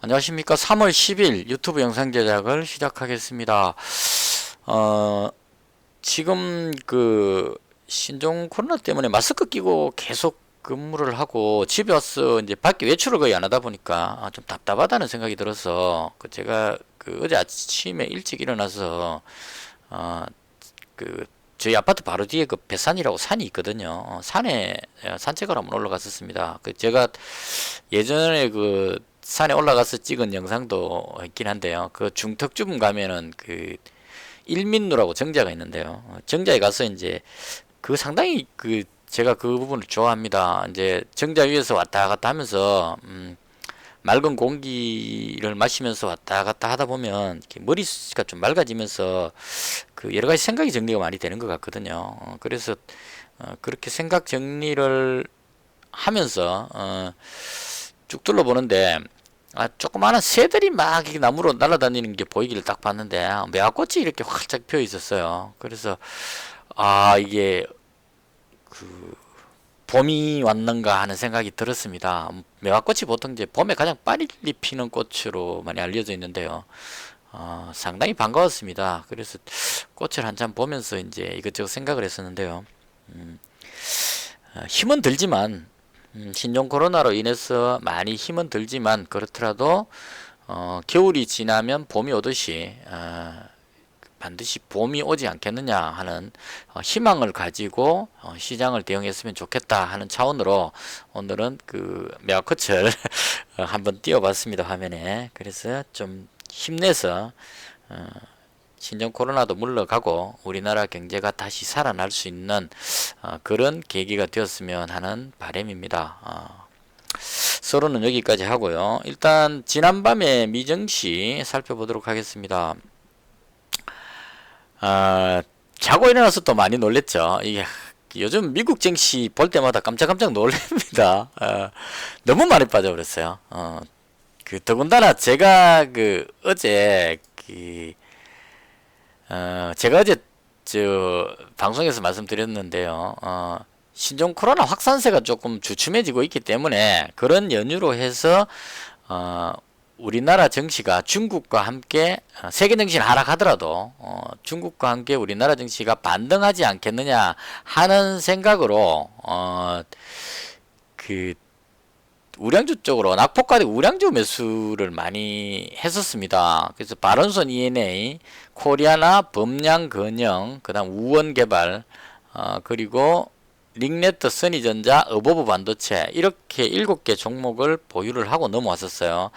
안녕하십니까. 3월 10일 유튜브 영상 제작을 시작하겠습니다. 지금 신종 코로나 때문에 마스크 끼고 계속 근무를 하고 집에 와서 이제 밖에 외출을 거의 안 하다 보니까 좀 답답하다는 생각이 들어서 제가 어제 아침에 일찍 일어나서 어, 그 저희 아파트 바로 뒤에 배산이라고 산이 있거든요. 산에 산책을 한번 올라갔었습니다. 제가 예전에 산에 올라가서 찍은 영상도 있긴 한데요. 중턱주분 가면은 일민루라고 정자가 있는데요. 정자에 가서 이제 상당히 제가 그 부분을 좋아합니다. 이제 정자 위에서 왔다 갔다 하면서 맑은 공기를 마시면서 왔다 갔다 하다 보면 이렇게 머리가 좀 맑아지면서 여러 가지 생각이 정리가 많이 되는 것 같거든요. 그래서 그렇게 생각 정리를 하면서 쭉 둘러보는데 조그마한 새들이 막 이 나무로 날아다니는 게 보이기를 딱 봤는데 매화꽃이 이렇게 활짝 피어 있었어요. 그래서 이게 봄이 왔는가 하는 생각이 들었습니다. 매화꽃이 보통 이제 봄에 가장 빨리 피는 꽃으로 많이 알려져 있는데요. 상당히 반가웠습니다. 그래서 꽃을 한참 보면서 이제 이것저것 생각을 했었는데요. 힘은 들지만 신종 코로나로 인해서 많이 힘은 들지만 그렇더라도 겨울이 지나면 봄이 오듯이 반드시 봄이 오지 않겠느냐 하는 희망을 가지고 시장을 대응했으면 좋겠다 하는 차원으로 오늘은 매화꽃을 한번 띄워봤습니다, 화면에. 그래서 좀 힘내서 신종 코로나도 물러가고 우리나라 경제가 다시 살아날 수 있는 그런 계기가 되었으면 하는 바람입니다. 서론은 여기까지 하고요. 일단 지난밤에 미증시 살펴보도록 하겠습니다. 자고 일어나서 또 많이 놀랬죠. 이게 요즘 미국 증시 볼 때마다 깜짝깜짝 놀랍니다. 너무 많이 빠져버렸어요. 더군다나 제가 제가 어제 방송에서 말씀드렸는데요. 신종 코로나 확산세가 조금 주춤해지고 있기 때문에 그런 연유로 해서 우리나라 증시가 중국과 함께 세계 증시는 하락하더라도 중국과 함께 우리나라 증시가 반등하지 않겠느냐 하는 생각으로 우량주 쪽으로 낙폭과대 우량주 매수를 많이 했었습니다. 그래서 바른손 ENA, 코리아나, 범양건영, 그다음 우원개발, 그리고 링네트, 써니전자, 어버브 반도체 이렇게 7개 종목을 보유를 하고 넘어왔었어요.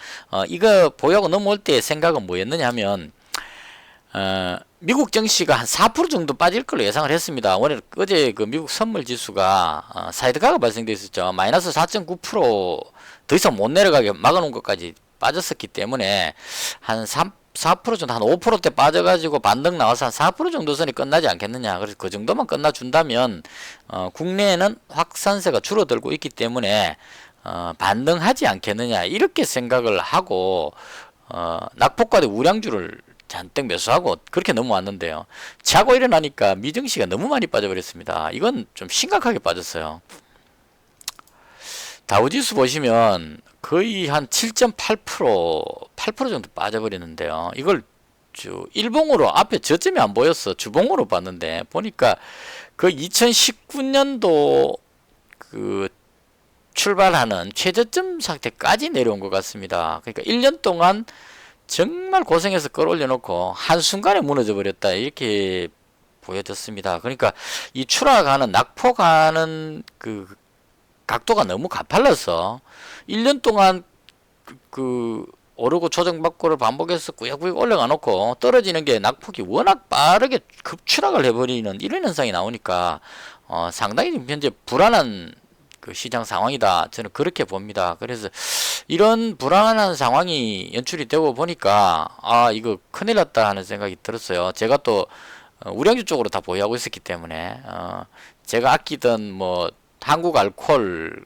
이거 보유하고 넘어올 때 생각은 뭐였느냐 하면 미국 증시가 한 4% 정도 빠질 걸로 예상을 했습니다. 어제 미국 선물 지수가 사이드가가 발생돼 있었죠. 마이너스 4.9%더 이상 못 내려가게 막아놓은 것까지 빠졌었기 때문에 한 4% 정도, 한 5%대 빠져가지고 반등 나와서 한 4% 정도 선이 끝나지 않겠느냐. 그래서 그 정도만 끝나준다면 국내에는 확산세가 줄어들고 있기 때문에 반등하지 않겠느냐 이렇게 생각을 하고 낙폭과대 우량주를 잔뜩 매수하고 그렇게 넘어왔는데요. 자고 일어나니까 미증시가 너무 많이 빠져버렸습니다. 이건 좀 심각하게 빠졌어요. 다우지수 보시면 거의 한 7.8%, 8% 정도 빠져버리는데요. 이걸 일봉으로 앞에 저점이 안 보였어. 주봉으로 봤는데 보니까 2019년도 출발하는 최저점 상태까지 내려온 것 같습니다. 그러니까 1년 동안 정말 고생해서 끌어올려 놓고 한순간에 무너져 버렸다 이렇게 보여졌습니다. 그러니까 이 추락하는 낙폭하는 각도가 너무 가팔라서 1년 동안 오르고 조정받고를 반복해서 꾸역꾸역 올라가 놓고 떨어지는 게 낙폭이 워낙 빠르게 급추락을 해버리는 이런 현상이 나오니까 상당히 지금 현재 불안한 시장 상황이다. 저는 그렇게 봅니다. 그래서 이런 불안한 상황이 연출이 되고 보니까 이거 큰일 났다 하는 생각이 들었어요. 제가 또 우량주 쪽으로 다 보유하고 있었기 때문에 제가 아끼던 뭐 한국 알콜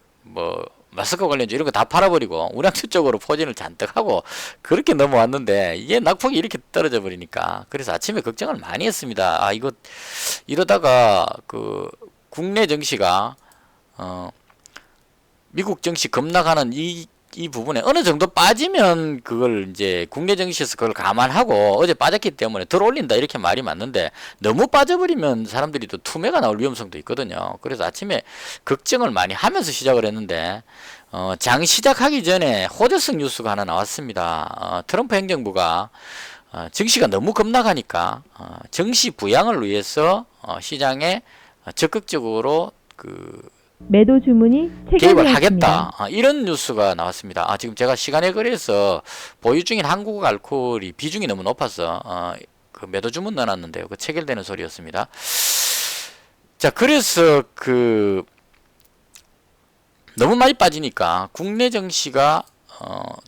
마스크 관련주 이런 거 다 팔아버리고 우량주 쪽으로 포진을 잔뜩 하고 그렇게 넘어왔는데 이게 낙폭이 이렇게 떨어져 버리니까 그래서 아침에 걱정을 많이 했습니다. 이거 이러다가 국내 증시가 미국 증시 급락하는 이 이 부분에 어느 정도 빠지면 그걸 이제 국내 증시에서 그걸 감안하고 어제 빠졌기 때문에 들어올린다 이렇게 말이 맞는데 너무 빠져버리면 사람들이 또 투매가 나올 위험성도 있거든요. 그래서 아침에 걱정을 많이 하면서 시작을 했는데 장 시작하기 전에 호재성 뉴스가 하나 나왔습니다. 트럼프 행정부가 증시가 너무 급락하니까 증시 부양을 위해서 시장에 적극적으로 매도 주문이 개입을 체결되었습니다. 하겠다. 이런 뉴스가 나왔습니다. 지금 제가 시간에 걸려서 보유 중인 한국 알코올이 비중이 너무 높아서 그 매도 주문 넣어놨는데요. 그 체결되는 소리였습니다. 자, 그래서 너무 많이 빠지니까 국내 증시가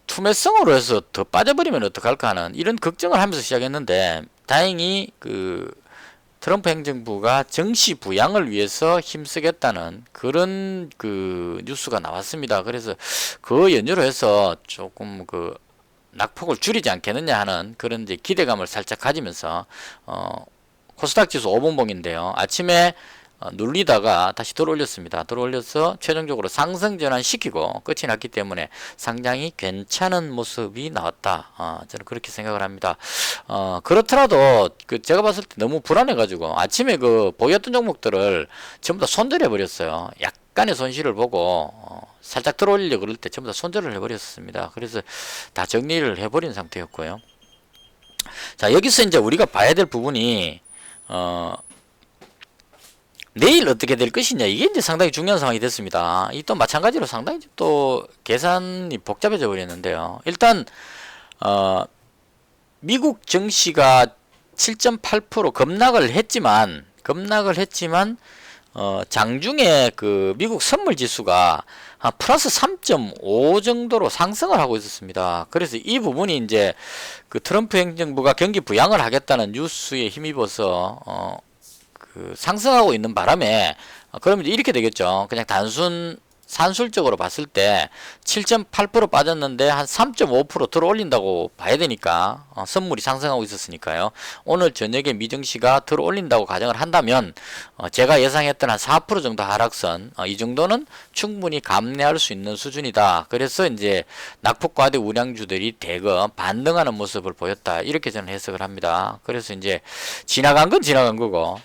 투매성으로 해서 더 빠져버리면 어떡할까 하는 이런 걱정을 하면서 시작했는데 다행히 트럼프 행정부가 증시 부양을 위해서 힘쓰겠다는 그런 뉴스가 나왔습니다. 그래서 그 연유로 해서 조금 낙폭을 줄이지 않겠느냐 하는 그런 이제 기대감을 살짝 가지면서 코스닥 지수 5분봉인데요. 아침에 눌리다가 다시 들어올렸습니다. 들어올려서 최종적으로 상승 전환시키고 끝이 났기 때문에 상당히 괜찮은 모습이 나왔다. 저는 그렇게 생각을 합니다. 그렇더라도 제가 봤을 때 너무 불안해가지고 아침에 보였던 종목들을 전부 다 손절해 버렸어요. 약간의 손실을 보고 살짝 들어올리려고 그럴 때 전부 다 손절을 해버렸습니다. 그래서 다 정리를 해버린 상태였고요. 자, 여기서 이제 우리가 봐야 될 부분이 내일 어떻게 될 것이냐 이게 이제 상당히 중요한 상황이 됐습니다. 이 또 마찬가지로 상당히 또 계산이 복잡해져 버렸는데요. 일단 미국 증시가 7.8% 급락을 했지만 장중에 미국 선물 지수가 한 플러스 3.5 정도로 상승을 하고 있었습니다. 그래서 이 부분이 이제 트럼프 행정부가 경기 부양을 하겠다는 뉴스에 힘입어서 상승하고 있는 바람에 그러면 이렇게 되겠죠. 그냥 단순 산술적으로 봤을 때 7.8% 빠졌는데 한 3.5% 들어올린다고 봐야 되니까 선물이 상승하고 있었으니까요. 오늘 저녁에 미증시가 들어올린다고 가정을 한다면 제가 예상했던 한 4% 정도 하락선 이 정도는 충분히 감내할 수 있는 수준이다. 그래서 이제 낙폭과대 우량주들이 대거 반등하는 모습을 보였다. 이렇게 저는 해석을 합니다. 그래서 이제 지나간 건 지나간 거고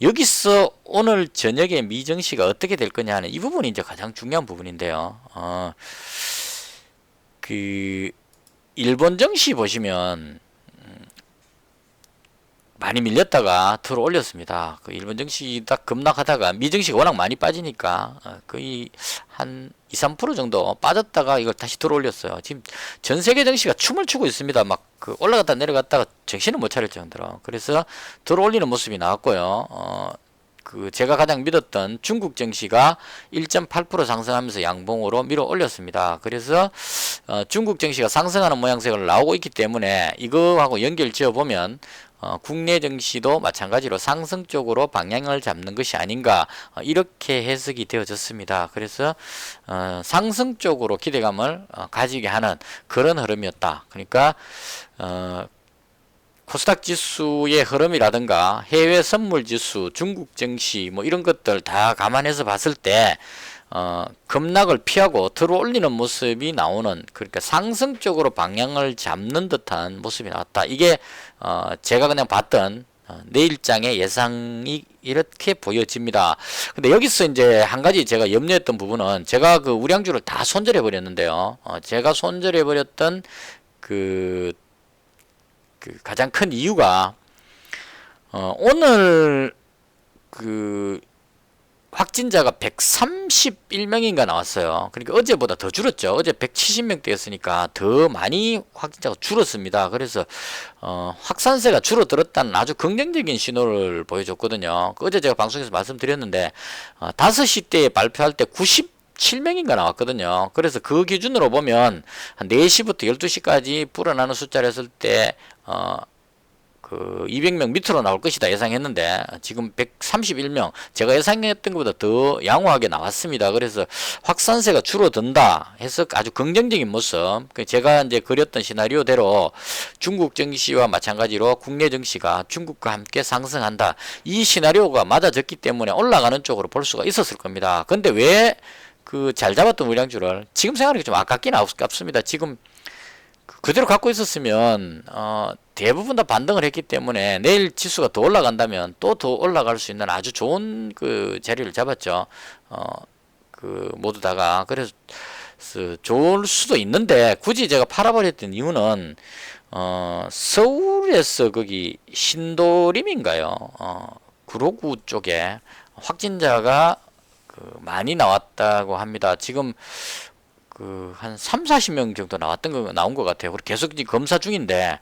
여기서 오늘 저녁에 미증시가 어떻게 될 거냐 하는 이 부분이 이제 가장 중요한 부분인데요. 일본 증시 보시면 많이 밀렸다가 들어 올렸습니다. 일본 증시 딱 급락하다가 미증시가 워낙 많이 빠지니까 거의 한 2, 3% 정도 빠졌다가 이걸 다시 들어 올렸어요. 지금 전 세계 증시가 춤을 추고 있습니다. 막 올라갔다 내려갔다가 정신을 못 차릴 정도로. 그래서 들어 올리는 모습이 나왔고요. 제가 가장 믿었던 중국 증시가 1.8% 상승하면서 양봉으로 밀어 올렸습니다. 그래서 중국 증시가 상승하는 모양새가 나오고 있기 때문에 이거하고 연결 지어 보면 국내 증시도 마찬가지로 상승 쪽으로 방향을 잡는 것이 아닌가 이렇게 해석이 되어졌습니다. 그래서 상승 쪽으로 기대감을 가지게 하는 그런 흐름이었다. 그러니까 코스닥 지수의 흐름이라든가 해외 선물 지수, 중국 증시 뭐 이런 것들 다 감안해서 봤을 때 급락을 피하고 들어 올리는 모습이 나오는 그러니까 상승 쪽으로 방향을 잡는 듯한 모습이 나왔다. 이게 제가 그냥 봤던 내일장의 예상이 이렇게 보여집니다. 근데 여기서 이제 한 가지 제가 염려했던 부분은 제가 우량주를 다 손절해 버렸는데요. 제가 손절해 버렸던 가장 큰 이유가 오늘 확진자가 131명인가 나왔어요. 그러니까 어제보다 더 줄었죠. 어제 170명대였으니까 더 많이 확진자가 줄었습니다. 그래서 확산세가 줄어들었다는 아주 긍정적인 신호를 보여줬거든요. 어제 제가 방송에서 말씀드렸는데 5시 때 발표할 때 97명인가 나왔거든요. 그래서 그 기준으로 보면 한 4시부터 12시까지 불어나는 숫자를 했을 때 200명 밑으로 나올 것이다 예상했는데 지금 131명 제가 예상했던 것보다 더 양호하게 나왔습니다. 그래서 확산세가 줄어든다 해서 아주 긍정적인 모습 제가 이제 그렸던 시나리오대로 중국 증시와 마찬가지로 국내 증시가 중국과 함께 상승한다 이 시나리오가 맞아졌기 때문에 올라가는 쪽으로 볼 수가 있었을 겁니다. 근데 왜 그 잘 잡았던 우량주를 지금 생각하니까 좀 아깝긴 아깝습니다. 지금 그대로 갖고 있었으면 대부분 다 반등을 했기 때문에 내일 지수가 더 올라간다면 또 더 올라갈 수 있는 아주 좋은 그 자리를 잡았죠. 그 모두 다가. 그래서 좋을 수도 있는데 굳이 제가 팔아버렸던 이유는 서울에서 거기 신도림인가요? 구로구 쪽에 확진자가 그 많이 나왔다고 합니다. 지금 그 한 3, 40명 정도 나온 것 같아요. 그리고 계속 이제 검사 중인데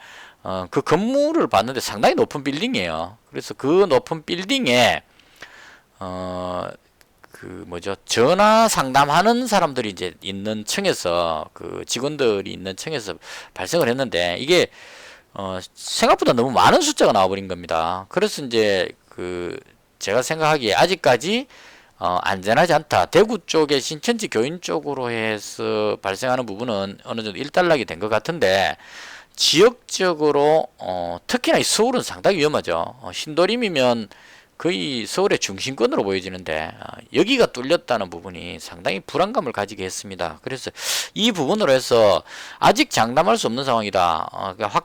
그 건물을 봤는데 상당히 높은 빌딩이에요. 그래서 그 높은 빌딩에 그 뭐죠, 전화 상담하는 사람들이 이제 있는 층에서, 그 직원들이 있는 층에서 발생을 했는데 이게 생각보다 너무 많은 숫자가 나와버린 겁니다. 그래서 이제 그 제가 생각하기에 아직까지 안전하지 않다. 대구 쪽에 신천지 교인 쪽으로 해서 발생하는 부분은 어느 정도 일단락이 된 것 같은데, 지역적으로 특히나 이 서울은 상당히 위험하죠. 신도림이면 거의 서울의 중심권으로 보여지는데 여기가 뚫렸다는 부분이 상당히 불안감을 가지게 했습니다. 그래서 이 부분으로 해서 아직 장담할 수 없는 상황이다. 그러니까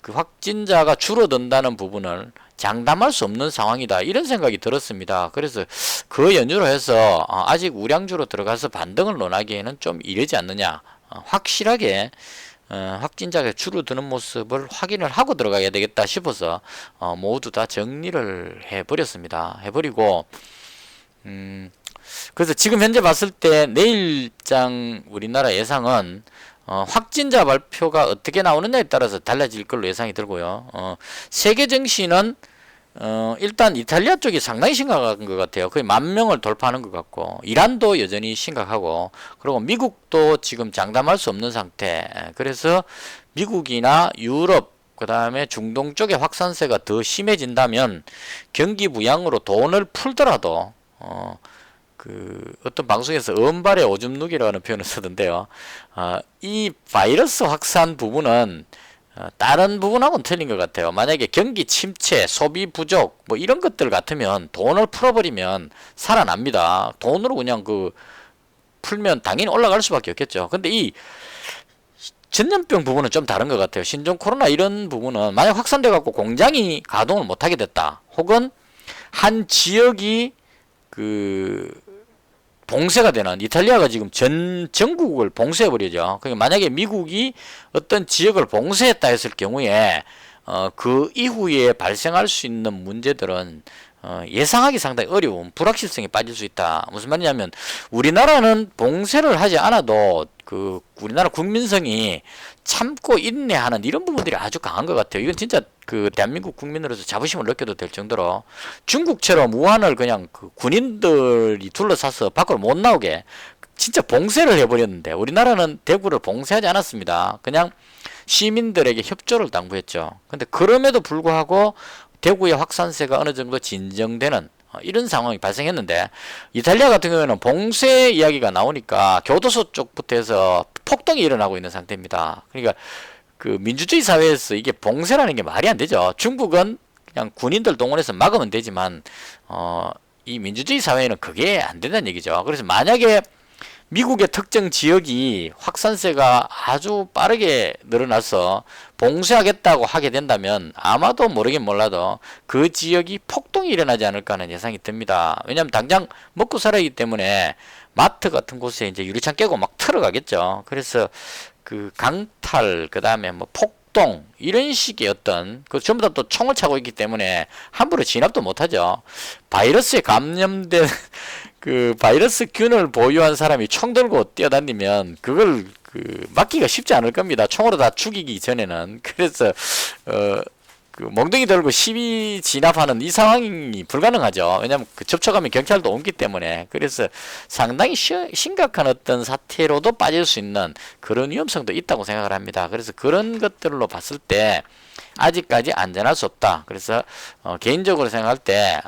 확진자가 줄어든다는 부분을 장담할 수 없는 상황이다, 이런 생각이 들었습니다. 그래서 그 연유로 해서 아직 우량주로 들어가서 반등을 논하기에는 좀 이르지 않느냐, 확실하게 확진자가 줄어드는 모습을 확인을 하고 들어가야 되겠다 싶어서 모두 다 정리를 해버리고 그래서 지금 현재 봤을 때 내일장 우리나라 예상은 확진자 발표가 어떻게 나오느냐에 따라서 달라질 걸로 예상이 들고요. 세계 증시는 일단 이탈리아 쪽이 상당히 심각한 것 같아요. 거의 10,000명을 돌파하는 것 같고, 이란도 여전히 심각하고, 그리고 미국도 지금 장담할 수 없는 상태. 그래서 미국이나 유럽, 그 다음에 중동 쪽의 확산세가 더 심해진다면 경기 부양으로 돈을 풀더라도 그 어떤 방송에서 은발의 오줌 누기라는 표현을 쓰던데요. 이 바이러스 확산 부분은 다른 부분하고는 틀린 것 같아요. 만약에 경기 침체, 소비 부족 뭐 이런 것들 같으면 돈을 풀어버리면 살아납니다. 돈으로 그냥 그 풀면 당연히 올라갈 수밖에 없겠죠. 근데 이 전염병 부분은 좀 다른 것 같아요. 신종 코로나 이런 부분은 만약 확산돼 갖고 공장이 가동을 못하게 됐다, 혹은 한 지역이 그 봉쇄가 되는, 이탈리아가 지금 전국을 봉쇄해버리죠. 그러니까 만약에 미국이 어떤 지역을 봉쇄했다 했을 경우에 그 이후에 발생할 수 있는 문제들은 예상하기 상당히 어려운 불확실성이 빠질 수 있다. 무슨 말이냐면 우리나라는 봉쇄를 하지 않아도 그 우리나라 국민성이 참고 인내하는 이런 부분들이 아주 강한 것 같아요. 이건 진짜 그 대한민국 국민으로서 자부심을 느껴도 될 정도로, 중국처럼 우한을 그냥 그 군인들이 둘러싸서 밖으로 못 나오게 진짜 봉쇄를 해버렸는데, 우리나라는 대구를 봉쇄하지 않았습니다. 그냥 시민들에게 협조를 당부했죠. 근데 그럼에도 불구하고 대구의 확산세가 어느 정도 진정되는 이런 상황이 발생했는데, 이탈리아 같은 경우에는 봉쇄 이야기가 나오니까 교도소 쪽부터 해서 폭동이 일어나고 있는 상태입니다. 그러니까 그 민주주의 사회에서 이게 봉쇄라는 게 말이 안 되죠. 중국은 그냥 군인들 동원해서 막으면 되지만 이 민주주의 사회에는 그게 안 된다는 얘기죠. 그래서 만약에 미국의 특정 지역이 확산세가 아주 빠르게 늘어나서 봉쇄하겠다고 하게 된다면 아마도 모르긴 몰라도 그 지역이 폭동이 일어나지 않을까 하는 예상이 듭니다. 왜냐하면 당장 먹고 살아야기 때문에 마트 같은 곳에 이제 유리창 깨고 막 들어가겠죠. 그래서 그 강탈, 그 다음에 뭐 폭동 이런 식의 어떤 그 전부 다 또 총을 차고 있기 때문에 함부로 진압도 못하죠. 바이러스에 감염된 그 바이러스 균을 보유한 사람이 총 들고 뛰어다니면 그걸 그 막기가 쉽지 않을 겁니다. 총으로 다 죽이기 전에는. 그래서 그 몽둥이 들고 시비 진압하는 이 상황이 불가능하죠. 왜냐하면 그 접촉하면 경찰도 옮기 때문에. 그래서 상당히 심각한 어떤 사태로도 빠질 수 있는 그런 위험성도 있다고 생각을 합니다. 그래서 그런 것들로 봤을 때 아직까지 안전할 수 없다. 그래서 개인적으로 생각할 때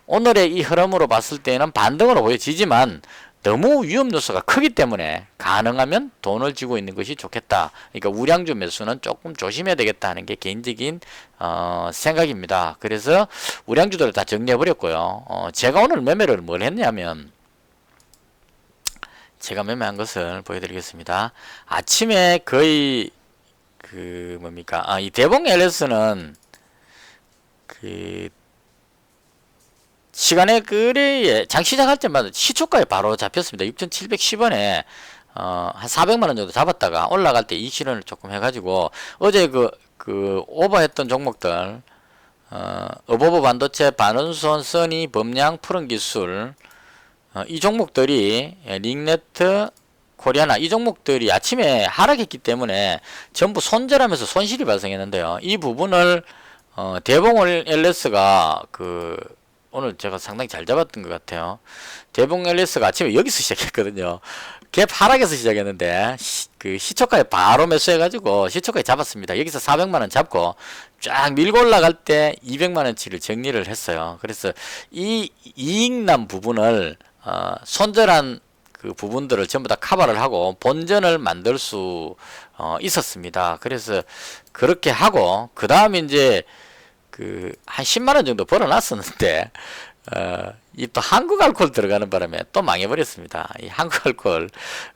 오늘의 이 흐름으로 봤을 때는 반등으로 보여지지만 너무 위험 요소가 크기 때문에 가능하면 돈을 쥐고 있는 것이 좋겠다. 그러니까 우량주 매수는 조금 조심해야 되겠다 하는 게 개인적인 생각입니다. 그래서 우량주들을 다 정리해 버렸고요. 제가 오늘 매매를 뭘 했냐면 제가 매매한 것을 보여드리겠습니다. 아침에 거의 이 대봉 LS는 그 시간의 거래에 장 시작할 때마다 시초가에 바로 잡혔습니다. 6,710원에 한 400만원 정도 잡았다가 올라갈 때 이익 실현을 조금 해가지고 어제 오버했던 종목들 어버버 반도체, 반원수원, 써니, 범양, 푸른기술 이 종목들이 링네트, 코리아나 이 종목들이 아침에 하락했기 때문에 전부 손절하면서 손실이 발생했는데요. 이 부분을 대봉 LS가 오늘 제가 상당히 잘 잡았던 것 같아요. 대봉 LS가 아침에 여기서 시작했거든요. 갭 하락에서 시작했는데 시초가에 바로 매수해가지고 시초가에 잡았습니다. 여기서 400만원 잡고 쫙 밀고 올라갈 때 200만원치를 정리를 했어요. 그래서 이 이익난 부분을 손절한 그 부분들을 전부 다 커버를 하고 본전을 만들 수 있었습니다. 그래서 그렇게 하고 그 다음에 이제 한 10만원 정도 벌어놨었는데 이 또 한국알콜 들어가는 바람에 또 망해버렸습니다. 이 한국알콜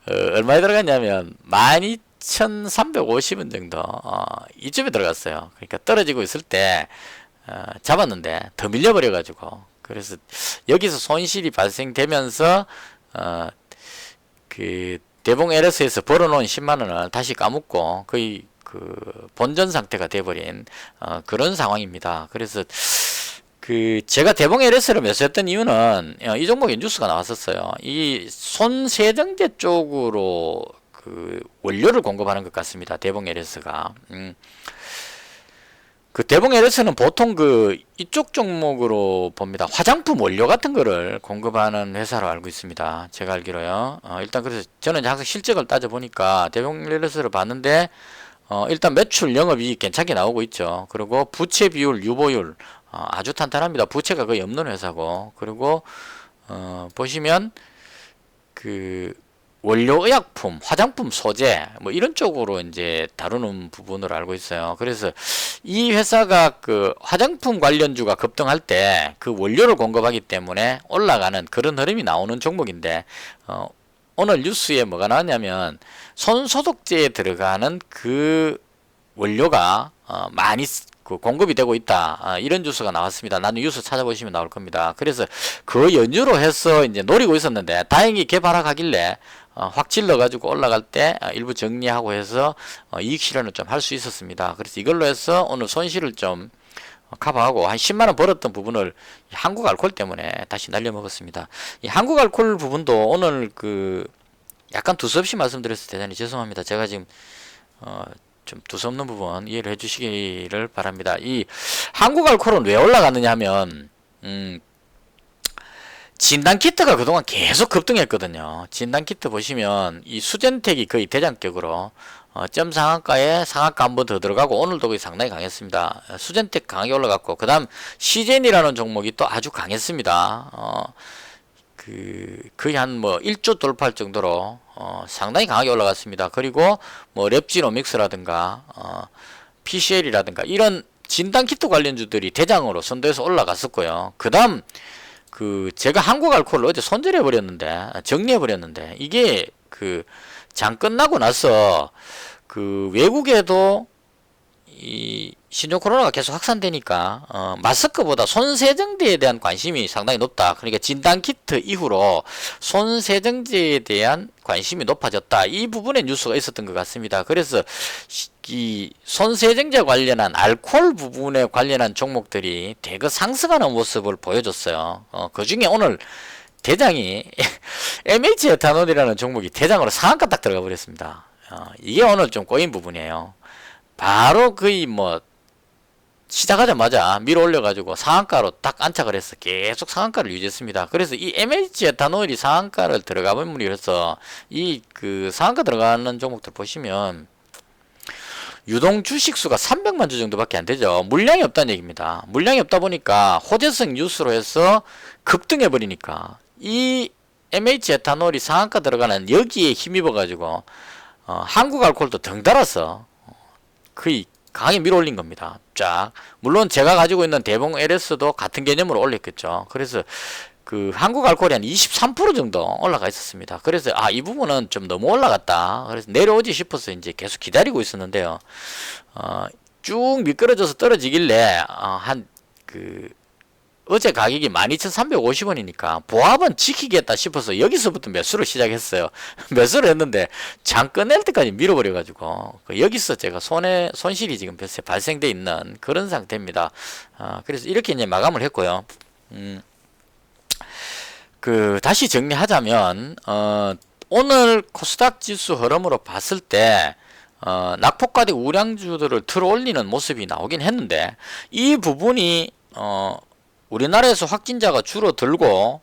얼마에 들어갔냐면 12,350원 정도 이쯤에 들어갔어요. 그러니까 떨어지고 있을 때 잡았는데 더 밀려버려 가지고 그래서 여기서 손실이 발생되면서 대봉 LS에서 벌어놓은 10만원을 다시 까먹고 거의 본전 상태가 돼버린 그런 상황입니다. 그래서 제가 대봉 LS를 매수했던 이유는 이 종목에 뉴스가 나왔었어요. 이 손세정제 쪽으로 원료를 공급하는 것 같습니다. 대봉 LS가 대봉 LS는 보통 이쪽 종목으로 봅니다. 화장품 원료 같은 거를 공급하는 회사로 알고 있습니다. 제가 알기로요. 일단 그래서 저는 항상 실적을 따져보니까 대봉 LS를 봤는데 일단 매출 영업이익 괜찮게 나오고 있죠. 그리고 부채 비율, 유보율 아주 탄탄합니다. 부채가 거의 없는 회사고 그리고 보시면 원료 의약품, 화장품 소재 뭐 이런 쪽으로 이제 다루는 부분으로 알고 있어요. 그래서 이 회사가 화장품 관련주가 급등할 때 원료를 공급하기 때문에 올라가는 그런 흐름이 나오는 종목인데 오늘 뉴스에 뭐가 나왔냐면 손소독제에 들어가는 원료가 많이 공급이 되고 있다. 이런 뉴스가 나왔습니다. 나는 뉴스 찾아보시면 나올 겁니다. 그래서 연유로 해서 이제 노리고 있었는데 다행히 개발하길래 확 질러가지고 올라갈 때 일부 정리하고 해서 이익 실현을 좀 할 수 있었습니다. 그래서 이걸로 해서 오늘 손실을 좀 커버하고 한 10만원 벌었던 부분을 한국알콜 때문에 다시 날려먹었습니다. 이 한국알콜 부분도 오늘 약간 두서없이 말씀드려서 대단히 죄송합니다. 제가 지금 좀 두서없는 부분 이해를 해주시기를 바랍니다. 이 한국알콜은 왜 올라갔느냐 하면 진단키트가 그동안 계속 급등했거든요. 진단키트 보시면 이 수젠텍이 거의 대장격으로 점 상한가에 상한가 한 번 더 들어가고 오늘도 거의 상당히 강했습니다. 수젠텍 강하게 올라갔고 그 다음 시젠이라는 종목이 또 아주 강했습니다. 거의 한 1조 돌파할 정도로 상당히 강하게 올라갔습니다. 그리고 랩지노믹스라든가 PCL이라든가 이런 진단키트 관련주들이 대장으로 선도해서 올라갔었고요. 그 다음 제가 한국알콜을 어제 손절해 버렸는데 정리해 버렸는데 이게 장 끝나고 나서 외국에도 이 신종 코로나가 계속 확산되니까 마스크보다 손세정제에 대한 관심이 상당히 높다. 그러니까 진단키트 이후로 손세정제에 대한 관심이 높아졌다. 이 부분에 뉴스가 있었던 것 같습니다. 그래서 이 손세정제 관련한 알코올 부분에 관련한 종목들이 대거 상승하는 모습을 보여줬어요. 그 중에 오늘 대장이 MH 에탄올이라는 종목이 대장으로 상한가 딱 들어가 버렸습니다. 이게 오늘 좀 꼬인 부분이에요. 바로 거의 시작하자마자 밀어 올려가지고 상한가로 딱 안착을 해서 계속 상한가를 유지했습니다. 그래서 이 MH 에탄올이 상한가를 들어가면서 상한가 들어가는 종목들 보시면 유동 주식수가 300만 주 정도밖에 안 되죠. 물량이 없다는 얘기입니다. 물량이 없다 보니까 호재성 뉴스로 해서 급등해 버리니까 이 MH 에탄올이 상한가 들어가는 여기에 힘입어 가지고 한국알콜도 덩달아서 거의 강하게 밀어 올린 겁니다. 쫙. 물론 제가 가지고 있는 대봉 LS도 같은 개념으로 올렸겠죠. 그래서 그 한국 알코올이 한 23% 정도 올라가 있었습니다. 그래서 이 부분은 좀 너무 올라갔다. 그래서 내려오지 싶어서 이제 계속 기다리고 있었는데요. 쭉 미끄러져서 떨어지길래 어제 가격이 12,350원이니까 보합은 지키겠다 싶어서 여기서부터 매수를 시작했어요. 매수를 했는데 장 꺼낼 때까지 밀어버려가지고 여기서 제가 손실이 지금 발생돼 있는 그런 상태입니다. 그래서 이렇게 이제 마감을 했고요. 다시 정리하자면 오늘 코스닥 지수 흐름으로 봤을 때 낙폭과대 우량주들을 들어올리는 모습이 나오긴 했는데 이 부분이 우리나라에서 확진자가 줄어들고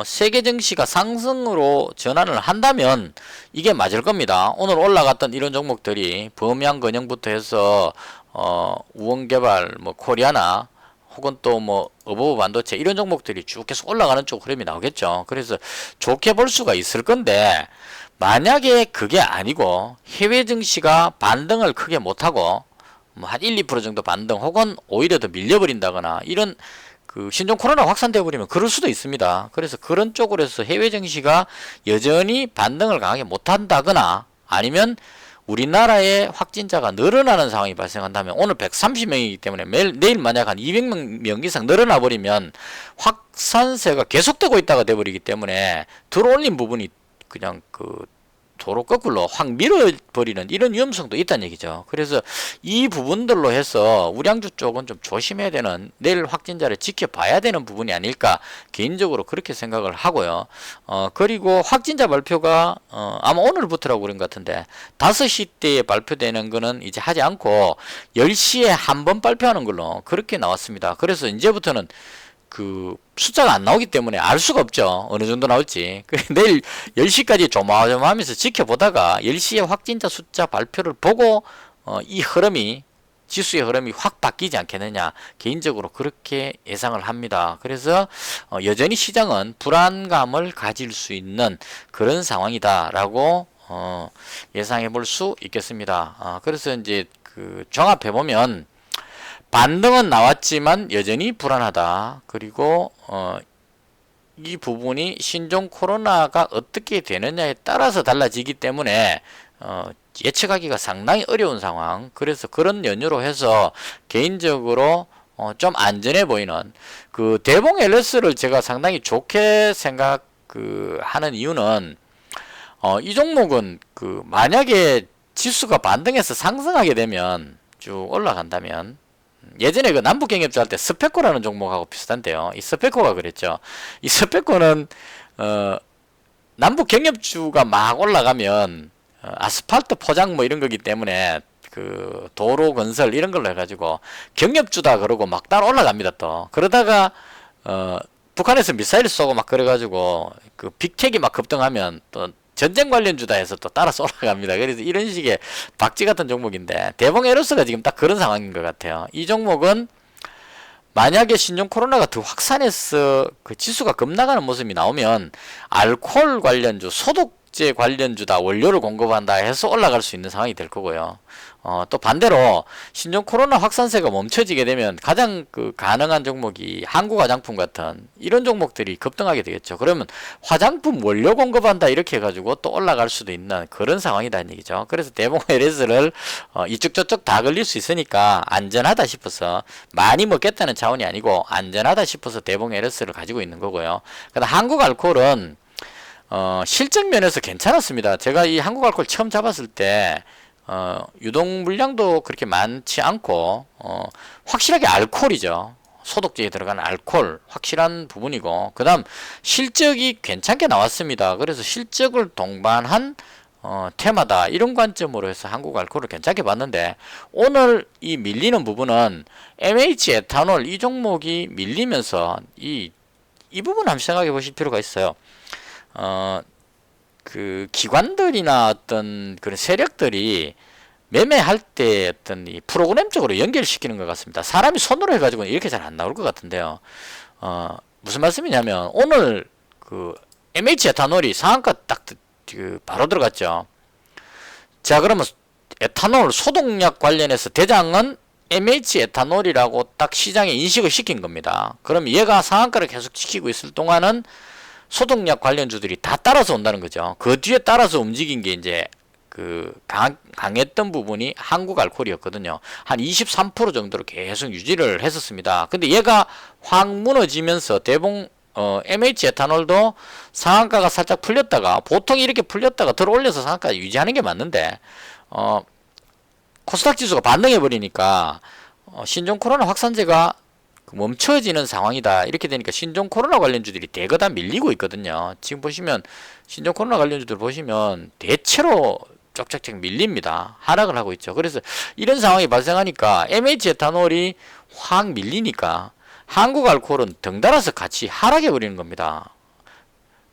세계 증시가 상승으로 전환을 한다면 이게 맞을 겁니다. 오늘 올라갔던 이런 종목들이 범양건영부터 해서 우원개발, 코리아나 혹은 또 어버버 반도체 이런 종목들이 쭉 계속 올라가는 쪽 흐름이 나오겠죠. 그래서 좋게 볼 수가 있을 건데 만약에 그게 아니고 해외 증시가 반등을 크게 못하고 한 1, 2% 정도 반등 혹은 오히려 더 밀려버린다거나 이런 신종 코로나 확산되어 버리면 그럴 수도 있습니다. 그래서 그런 쪽으로 해서 해외 증시가 여전히 반등을 강하게 못한다거나 아니면 우리나라의 확진자가 늘어나는 상황이 발생한다면 오늘 130명이기 때문에 내일 만약 한 200명 이상 늘어나 버리면 확산세가 계속되고 있다가 돼 버리기 때문에 들어올린 부분이 그냥 도로 거꾸로 확 밀어버리는 이런 위험성도 있다는 얘기죠. 그래서 이 부분들로 해서 우량주 쪽은 좀 조심해야 되는, 내일 확진자를 지켜봐야 되는 부분이 아닐까 개인적으로 그렇게 생각을 하고요. 그리고 확진자 발표가 아마 오늘부터라고 그런 것 같은데 5시 때에 발표되는 거는 이제 하지 않고 10시에 한 번 발표하는 걸로 그렇게 나왔습니다. 그래서 이제부터는 숫자가 안 나오기 때문에 알 수가 없죠. 어느 정도 나올지. 내일 10시까지 조마조마하면서 지켜보다가 10시에 확진자 숫자 발표를 보고 이 흐름이, 지수의 흐름이 확 바뀌지 않겠느냐, 개인적으로 그렇게 예상을 합니다. 그래서 여전히 시장은 불안감을 가질 수 있는 그런 상황이다 라고 예상해 볼 수 있겠습니다. 그래서 이제 종합해 보면 반등은 나왔지만 여전히 불안하다. 그리고 이 부분이 신종 코로나가 어떻게 되느냐에 따라서 달라지기 때문에 예측하기가 상당히 어려운 상황. 그래서 그런 연유로 해서 개인적으로 좀 안전해 보이는 대봉 LS를 제가 상당히 좋게 하는 이유는 이 종목은 만약에 지수가 반등해서 상승하게 되면 쭉 올라간다면, 예전에 남북경협주 할 때 스페코라는 종목하고 비슷한데요. 이 스페코가 그랬죠. 이 스페코는 남북경협주가 막 올라가면 아스팔트 포장 이런 거기 때문에 도로 건설 이런 걸로 해가지고 경협주다 그러고 막 따라 올라갑니다. 또 그러다가 북한에서 미사일 쏘고 막 그래가지고 빅텍이 막 급등하면 또 전쟁 관련주다 해서 또 따라서 올라갑니다. 그래서 이런 식의 박쥐 같은 종목인데 대봉 에러스가 지금 딱 그런 상황인 것 같아요. 이 종목은 만약에 신종 코로나가 더 확산해서 지수가 급나가는 모습이 나오면 알코올 관련주, 소독제 관련주다 원료를 공급한다 해서 올라갈 수 있는 상황이 될 거고요. 또 반대로 신종 코로나 확산세가 멈춰지게 되면 가장 가능한 종목이 한국 화장품 같은 이런 종목들이 급등하게 되겠죠. 그러면 화장품 원료 공급한다 이렇게 해가지고 또 올라갈 수도 있는 그런 상황이라는 얘기죠. 그래서 대봉 LS를 이쪽 저쪽 다 걸릴 수 있으니까 안전하다 싶어서, 많이 먹겠다는 차원이 아니고 안전하다 싶어서 대봉 LS를 가지고 있는 거고요. 그다음 한국 알코올은 실적 면에서 괜찮았습니다. 제가 이 한국 알코올 처음 잡았을 때 유동 물량도 그렇게 많지 않고 확실하게 알코올이죠. 소독제에 들어가는 알코올 확실한 부분이고, 그 다음 실적이 괜찮게 나왔습니다. 그래서 실적을 동반한 테마다 이런 관점으로 해서 한국 알코올을 괜찮게 봤는데, 오늘 이 밀리는 부분은 MH 에탄올 이 종목이 밀리면서 이 부분 한번 생각해 보실 필요가 있어요. 기관들이나 어떤 그런 세력들이 매매할 때 어떤 이 프로그램적으로 연결시키는 것 같습니다. 사람이 손으로 해가지고 이렇게 잘 안 나올 것 같은데요. 무슨 말씀이냐면 오늘 MH 에탄올이 상한가 딱 바로 들어갔죠. 자, 그러면 에탄올 소독약 관련해서 대장은 MH 에탄올이라고 딱 시장에 인식을 시킨 겁니다. 그럼 얘가 상한가를 계속 지키고 있을 동안은 소독약 관련주들이 다 따라서 온다는 거죠. 그 뒤에 따라서 움직인 게 이제 그 강했던 부분이 한국 알코올이었거든요. 한 23% 정도로 계속 유지를 했었습니다. 근데 얘가 확 무너지면서 MH 에탄올도 상한가가 살짝 풀렸다가, 보통 이렇게 풀렸다가 들어올려서 상한가 유지하는 게 맞는데 코스닥 지수가 반등해 버리니까 신종 코로나 확산세가 멈춰지는 상황이다, 이렇게 되니까 신종 코로나 관련주들이 대거 밀리고 있거든요. 지금 보시면 신종 코로나 관련주들 보시면 대체로 쫙쫙쫙 밀립니다. 하락을 하고 있죠. 그래서 이런 상황이 발생하니까 MH 에탄올이 확 밀리니까 한국 알코올은 덩달아서 같이 하락해 버리는 겁니다.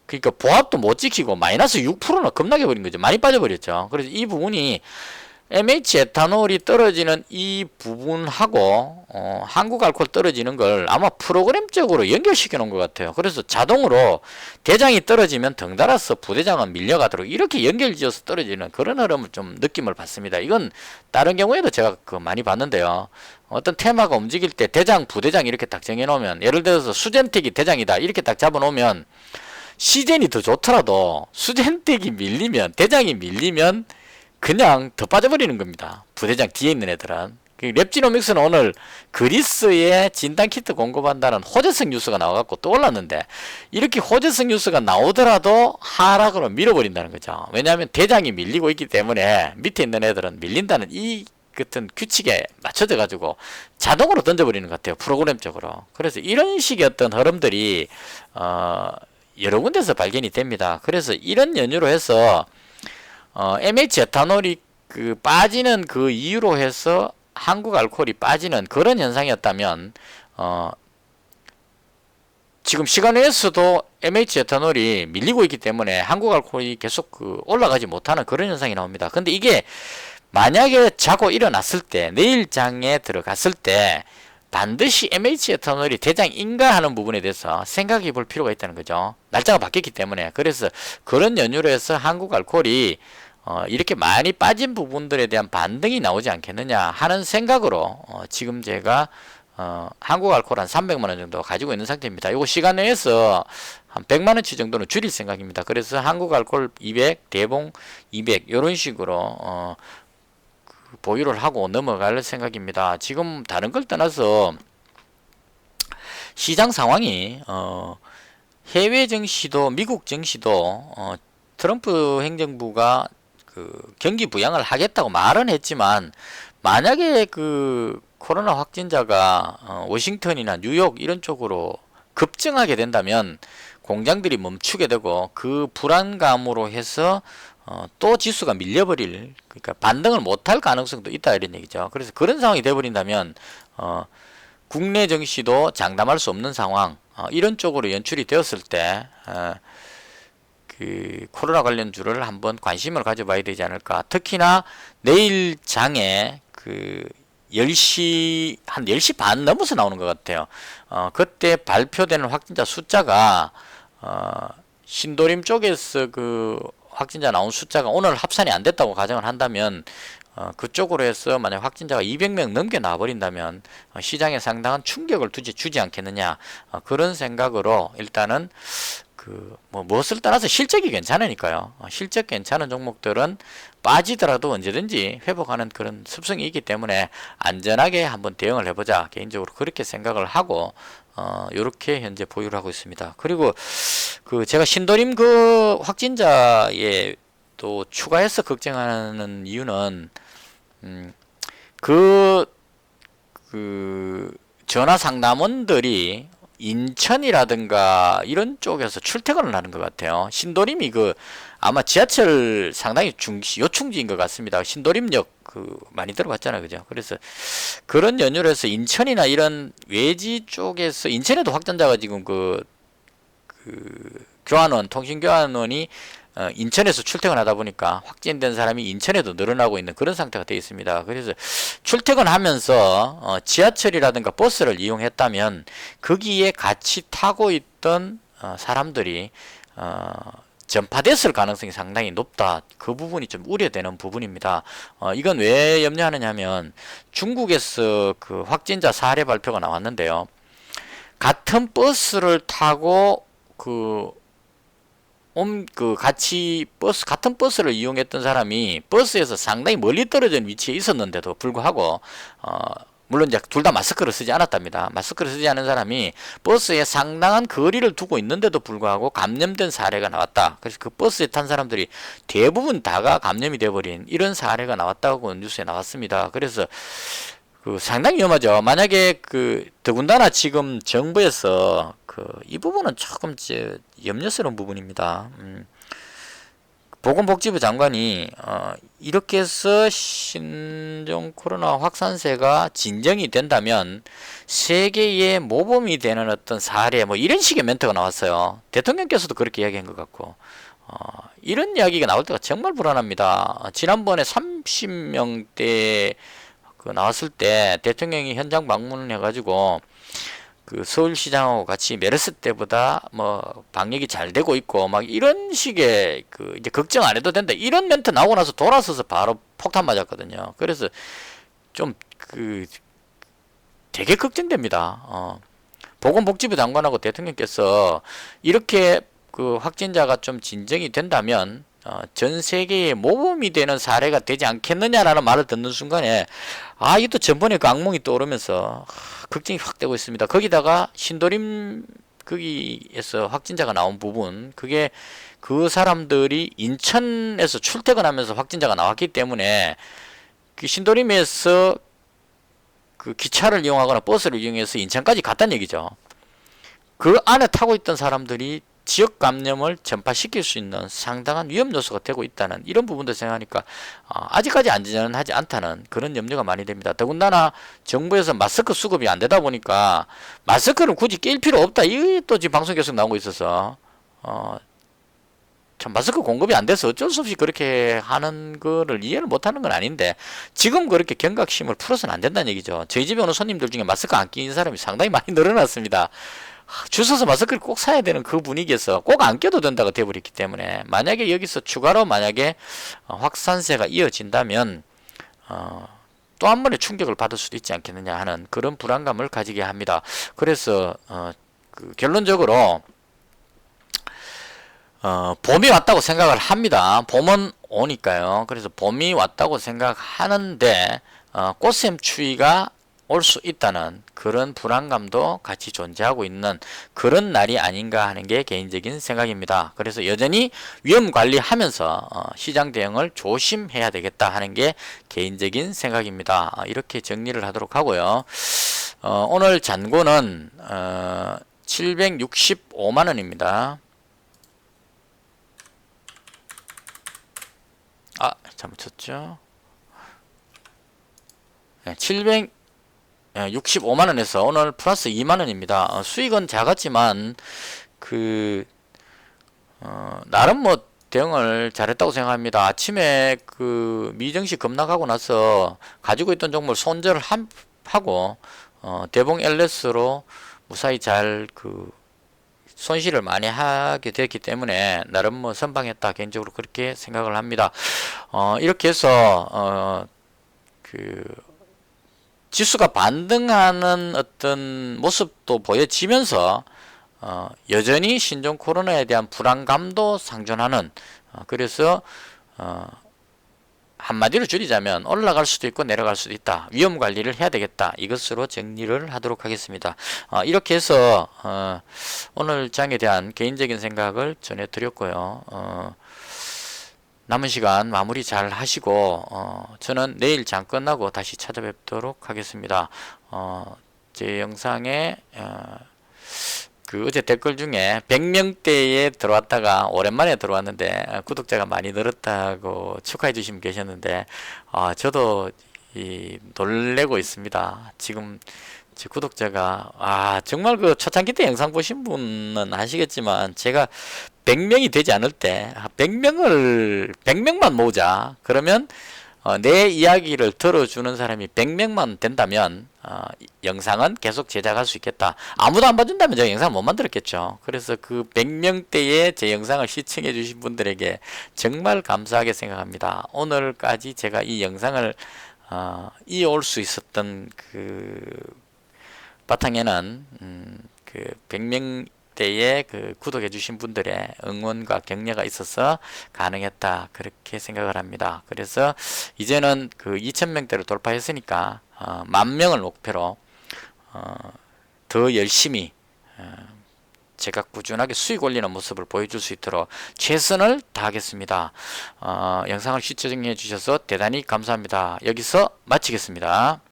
그러니까 보합도 못 지키고 마이너스 6%나 급락해 버린 거죠. 많이 빠져버렸죠. 그래서 이 부분이 MH 에탄올이 떨어지는 이 부분하고 한국 알코올 떨어지는 걸 아마 프로그램적으로 연결시켜 놓은 것 같아요. 그래서 자동으로 대장이 떨어지면 덩달아서 부대장은 밀려가도록 이렇게 연결지어서 떨어지는 그런 흐름을 좀 느낌을 받습니다. 이건 다른 경우에도 제가 많이 봤는데요. 어떤 테마가 움직일 때 대장, 부대장 이렇게 딱 정해놓으면, 예를 들어서 수젠텍이 대장이다 이렇게 딱 잡아놓으면 시젠이 더 좋더라도 수젠텍이 밀리면, 대장이 밀리면 그냥 더 빠져버리는 겁니다. 부대장 뒤에 있는 애들은. 랩지노믹스는 오늘 그리스에 진단키트 공급한다는 호재성 뉴스가 나와갖고 또 올랐는데, 이렇게 호재성 뉴스가 나오더라도 하락으로 밀어버린다는 거죠. 왜냐하면 대장이 밀리고 있기 때문에 밑에 있는 애들은 밀린다는 이 같은 규칙에 맞춰져 가지고 자동으로 던져버리는 것 같아요, 프로그램적으로. 그래서 이런 식의 어떤 흐름들이 여러 군데서 발견이 됩니다. 그래서 이런 연유로 해서 MH 에탄올이 빠지는 그 이유로 해서 한국 알코올이 빠지는 그런 현상이었다면, 지금 시간에서도 MH 에탄올이 밀리고 있기 때문에 한국 알코올이 계속 올라가지 못하는 그런 현상이 나옵니다. 근데 이게 만약에 자고 일어났을 때, 내일 장에 들어갔을 때 반드시 MH 에탄올이 대장인가 하는 부분에 대해서 생각해 볼 필요가 있다는 거죠. 날짜가 바뀌었기 때문에. 그래서 그런 연유로 해서 한국 알코올이 이렇게 많이 빠진 부분들에 대한 반등이 나오지 않겠느냐 하는 생각으로 지금 제가 한국 알코올 한 300만원 정도 가지고 있는 상태입니다. 이거 시간 내에서 한 100만원치 정도는 줄일 생각입니다. 그래서 한국 알코올 200, 대봉 200 이런 식으로 보유를 하고 넘어갈 생각입니다. 지금 다른 걸 떠나서 시장 상황이 해외 증시도 미국 증시도 트럼프 행정부가 경기 부양을 하겠다고 말은 했지만, 만약에 코로나 확진자가 워싱턴이나 뉴욕 이런 쪽으로 급증하게 된다면 공장들이 멈추게 되고, 그 불안감으로 해서 또 지수가 밀려버릴, 그러니까 반등을 못할 가능성도 있다 이런 얘기죠. 그래서 그런 상황이 돼버린다면 국내 증시도 장담할 수 없는 상황, 이런 쪽으로 연출이 되었을 때 코로나 관련주를 한번 관심을 가져봐야 되지 않을까. 특히나 내일 장에 10시, 한 10시 반 넘어서 나오는 것 같아요. 그때 발표되는 확진자 숫자가 신도림 쪽에서 확진자 나온 숫자가 오늘 합산이 안 됐다고 가정을 한다면, 그쪽으로 해서 만약 확진자가 200명 넘게 나와버린다면 시장에 상당한 충격을 주지 않겠느냐, 그런 생각으로 일단은 무엇을 떠나서 실적이 괜찮으니까요. 실적 괜찮은 종목들은 빠지더라도 언제든지 회복하는 그런 습성이 있기 때문에 안전하게 한번 대응을 해보자, 개인적으로 그렇게 생각을 하고 요렇게 현재 보유를 하고 있습니다. 그리고 제가 신도림 확진자에 또 추가해서 걱정하는 이유는 전화 상담원들이 인천이라든가 이런 쪽에서 출퇴근을 하는 것 같아요. 신도림이 아마 지하철 상당히 요충지인 것 같습니다. 신도림역 많이 들어봤잖아요, 그죠? 그래서 그런 연유로 해서 인천이나 이런 외지 쪽에서, 인천에도 확진자가 지금 통신교환원이 인천에서 출퇴근하다 보니까 확진된 사람이 인천에도 늘어나고 있는 그런 상태가 되어 있습니다. 그래서 출퇴근하면서 지하철이라든가 버스를 이용했다면 거기에 같이 타고 있던 사람들이 전파됐을 가능성이 상당히 높다. 그 부분이 좀 우려되는 부분입니다. 이건 왜 염려하느냐면 중국에서 그 확진자 사례 발표가 나왔는데요. 같은 버스를 타고 같은 버스를 이용했던 사람이 버스에서 상당히 멀리 떨어진 위치에 있었는데도 불구하고, 물론 이제 둘 다 마스크를 쓰지 않았답니다. 마스크를 쓰지 않은 사람이 버스에 상당한 거리를 두고 있는데도 불구하고 감염된 사례가 나왔다. 그래서 그 버스에 탄 사람들이 대부분 다가 감염이 돼버린 이런 사례가 나왔다고 뉴스에 나왔습니다. 그래서 상당히 위험하죠. 만약에 더군다나 지금 정부에서 이 부분은 조금 염려스러운 부분입니다. 보건복지부 장관이 이렇게 해서 신종 코로나 확산세가 진정이 된다면 세계의 모범이 되는 어떤 사례 뭐 이런 식의 멘트가 나왔어요. 대통령께서도 그렇게 이야기한 것 같고, 이런 이야기가 나올 때가 정말 불안합니다. 지난번에 30명대 나왔을 때 대통령이 현장 방문을 해가지고 서울시장하고 같이 메르스 때보다 뭐 방역이 잘 되고 있고 막 이런 식의 이제 걱정 안 해도 된다 이런 멘트 나오고 나서 돌아서서 바로 폭탄 맞았거든요. 그래서 좀 되게 걱정됩니다. 보건복지부 장관하고 대통령께서 이렇게 확진자가 좀 진정이 된다면 전 세계의 모범이 되는 사례가 되지 않겠느냐라는 말을 듣는 순간에 이것도 전번에 그 악몽이 떠오르면서 걱정이 확 되고 있습니다. 거기다가 신도림 거기에서 확진자가 나온 부분, 그게 그 사람들이 인천에서 출퇴근하면서 확진자가 나왔기 때문에 신도림에서 기차를 이용하거나 버스를 이용해서 인천까지 갔다는 얘기죠. 그 안에 타고 있던 사람들이 지역 감염을 전파시킬 수 있는 상당한 위험 요소가 되고 있다는 이런 부분도 생각하니까 아직까지 안전하지 않다는 그런 염려가 많이 됩니다. 더군다나 정부에서 마스크 수급이 안 되다 보니까 마스크를 굳이 낄 필요 없다. 이게 또 지금 방송 계속 나오고 있어서 참 마스크 공급이 안 돼서 어쩔 수 없이 그렇게 하는 거를 이해를 못하는 건 아닌데 지금 그렇게 경각심을 풀어서는 안 된다는 얘기죠. 저희 집에 오는 손님들 중에 마스크 안 끼는 사람이 상당히 많이 늘어났습니다. 줄 서서 마스크를 꼭 사야 되는 그 분위기에서 꼭 안 껴도 된다고 돼버렸기 때문에 만약에 여기서 추가로 만약에 확산세가 이어진다면 또 한 번의 충격을 받을 수도 있지 않겠느냐 하는 그런 불안감을 가지게 합니다. 그래서 결론적으로 봄이 왔다고 생각을 합니다. 봄은 오니까요. 그래서 봄이 왔다고 생각하는데 꽃샘 추위가 올 수 있다는 그런 불안감도 같이 존재하고 있는 그런 날이 아닌가 하는 게 개인적인 생각입니다. 그래서 여전히 위험 관리하면서 시장 대응을 조심해야 되겠다 하는 게 개인적인 생각입니다. 이렇게 정리를 하도록 하고요. 오늘 잔고는 765만원입니다. 잘못 쳤죠. 765만원에서 오늘 플러스 2만원입니다. 수익은 작았지만 나름 뭐 대응을 잘했다고 생각합니다. 아침에 미정시 급락하고 나서 가지고 있던 종목을 손절을 하고 대봉 LS로 무사히 잘 손실을 많이 하게 됐기 때문에 나름 뭐 선방했다 개인적으로 그렇게 생각을 합니다. 이렇게 해서 지수가 반등하는 어떤 모습도 보여지면서 여전히 신종 코로나에 대한 불안감도 상존하는 그래서 한마디로 줄이자면 올라갈 수도 있고 내려갈 수도 있다. 위험 관리를 해야 되겠다. 이것으로 정리를 하도록 하겠습니다. 이렇게 해서 오늘 장에 대한 개인적인 생각을 전해드렸고요. 남은 시간 마무리 잘 하시고 저는 내일 장 끝나고 다시 찾아뵙도록 하겠습니다. 제 영상에 어제 댓글 중에 100명대에 들어왔다가 오랜만에 들어왔는데 구독자가 많이 늘었다고 축하해 주시면 계셨는데 저도 놀래고 있습니다. 지금 제 구독자가 정말 초창기 때 영상 보신 분은 아시겠지만 제가 100명이 되지 않을 때 100명만 모으자 그러면 내 이야기를 들어주는 사람이 100명만 된다면 영상은 계속 제작할 수 있겠다. 아무도 안 봐준다면 제가 영상 못 만들었겠죠. 그래서 그 100명대의 제 영상을 시청해 주신 분들에게 정말 감사하게 생각합니다. 오늘까지 제가 이 영상을 이어올 수 있었던 그 바탕에는 그 100명대의 그 구독해 주신 분들의 응원과 격려가 있어서 가능했다, 그렇게 생각을 합니다. 그래서 이제는 그 2000명대를 돌파했으니까 10,000명을 목표로 더 열심히 제가 꾸준하게 수익 올리는 모습을 보여줄 수 있도록 최선을 다하겠습니다. 영상을 시청해 주셔서 대단히 감사합니다. 여기서 마치겠습니다.